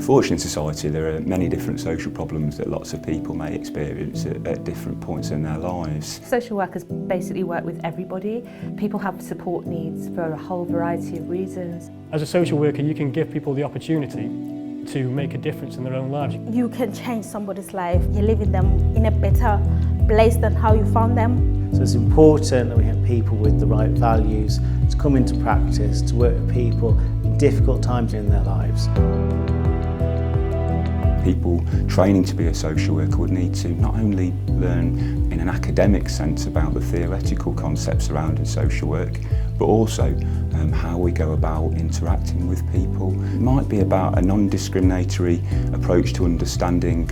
Unfortunately in society there are many different social problems that lots of people may experience at different points in their lives. Social workers basically work with everybody. People have support needs for a whole variety of reasons. As a social worker, you can give people the opportunity to make a difference in their own lives. You can change somebody's life. You're leaving them in a better place than how you found them. So it's important that we have people with the right values to come into practice, to work with people in difficult times in their lives. People training to be a social worker would need to not only learn in an academic sense about the theoretical concepts surrounding social work, but also how we go about interacting with people. It might be about a non-discriminatory approach to understanding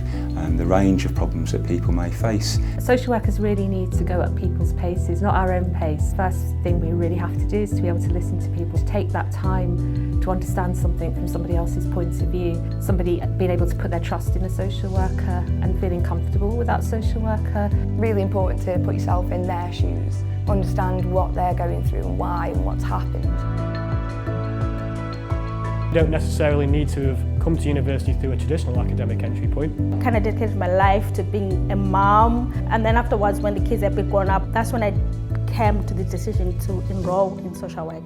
the range of problems that people may face. Social workers really need to go at people's paces, not our own pace. First thing we really have to do is to be able to listen to people, to take that time to understand something from somebody else's point of view. Somebody being able to put their trust in a social worker and feeling comfortable with that social worker. Really important to put yourself in their shoes, understand what they're going through and why and what's happened. You don't necessarily need to have come to university through a traditional academic entry point. I kind of dedicated my life to being a mom, and then afterwards when the kids are big grown up, that's when I came to the decision to enroll in social work.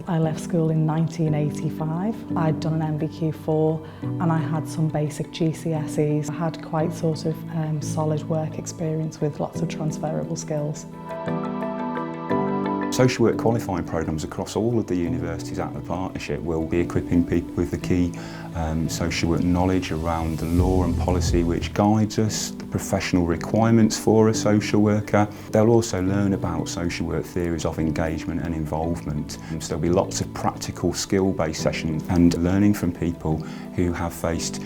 I left school in 1985. I'd done an NVQ4 and I had some basic GCSEs. I had quite sort of solid work experience with lots of transferable skills. Social work qualifying programmes across all of the universities at the partnership will be equipping people with the key social work knowledge around the law and policy which guides us, the professional requirements for a social worker. They'll also learn about social work theories of engagement and involvement. So there'll be lots of practical skill-based sessions and learning from people who have faced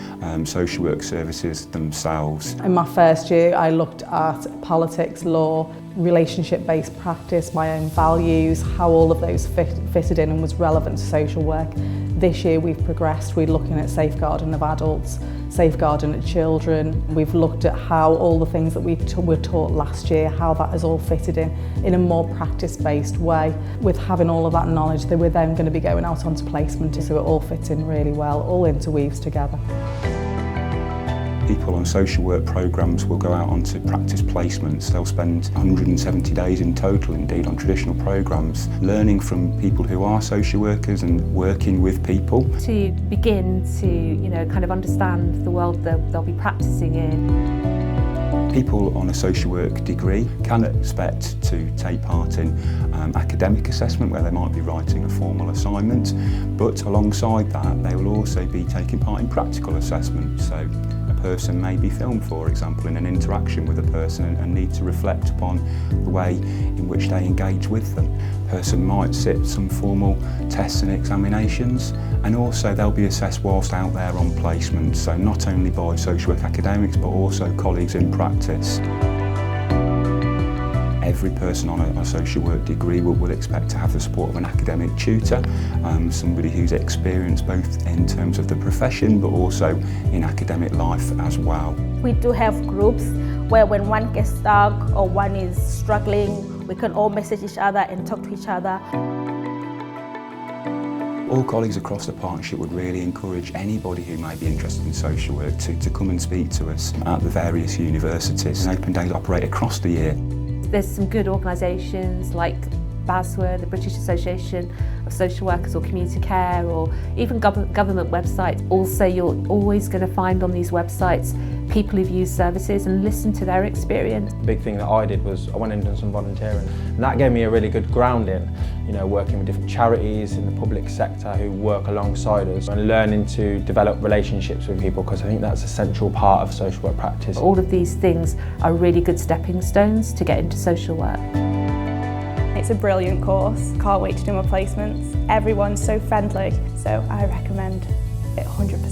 social work services themselves. In my first year I looked at politics, law, relationship-based practice, my own values, how all of those fitted in and was relevant to social work. This year we've progressed, we're looking at safeguarding of adults, safeguarding of children. We've looked at how all the things that we were taught last year, how that has all fitted in a more practice-based way. With having all of that knowledge, we're then going to be going out onto placement, so it all fits in really well, all interweaves together. People on social work programmes will go out onto practice placements. They'll spend 170 days in total, indeed, on traditional programmes, learning from people who are social workers and working with people. To begin to, kind of understand the world that they'll be practising in. People on a social work degree can expect to take part in academic assessment where they might be writing a formal assignment, but alongside that they will also be taking part in practical assessment. So a person may be filmed, for example, in an interaction with a person and need to reflect upon the way in which they engage with them. A person might sit some formal tests and examinations, and also they'll be assessed whilst out there on placement, so not only by social work academics but also colleagues in practice. Every person on a social work degree will expect to have the support of an academic tutor, somebody who's experienced both in terms of the profession but also in academic life as well. We do have groups where when one gets stuck or one is struggling, we can all message each other and talk to each other. All colleagues across the partnership would really encourage anybody who may be interested in social work to come and speak to us at the various universities. Open days operate across the year. There's some good organisations like BASWA, the British Association of Social Workers, or Community Care, or even government websites. Also, you're always going to find on these websites people who've used services and listen to their experience. The big thing that I did was I went and done some volunteering, and that gave me a really good grounding, working with different charities in the public sector who work alongside us and learning to develop relationships with people, because I think that's a central part of social work practice. All of these things are really good stepping stones to get into social work. It's a brilliant course, can't wait to do my placements. Everyone's so friendly, so I recommend it 100%.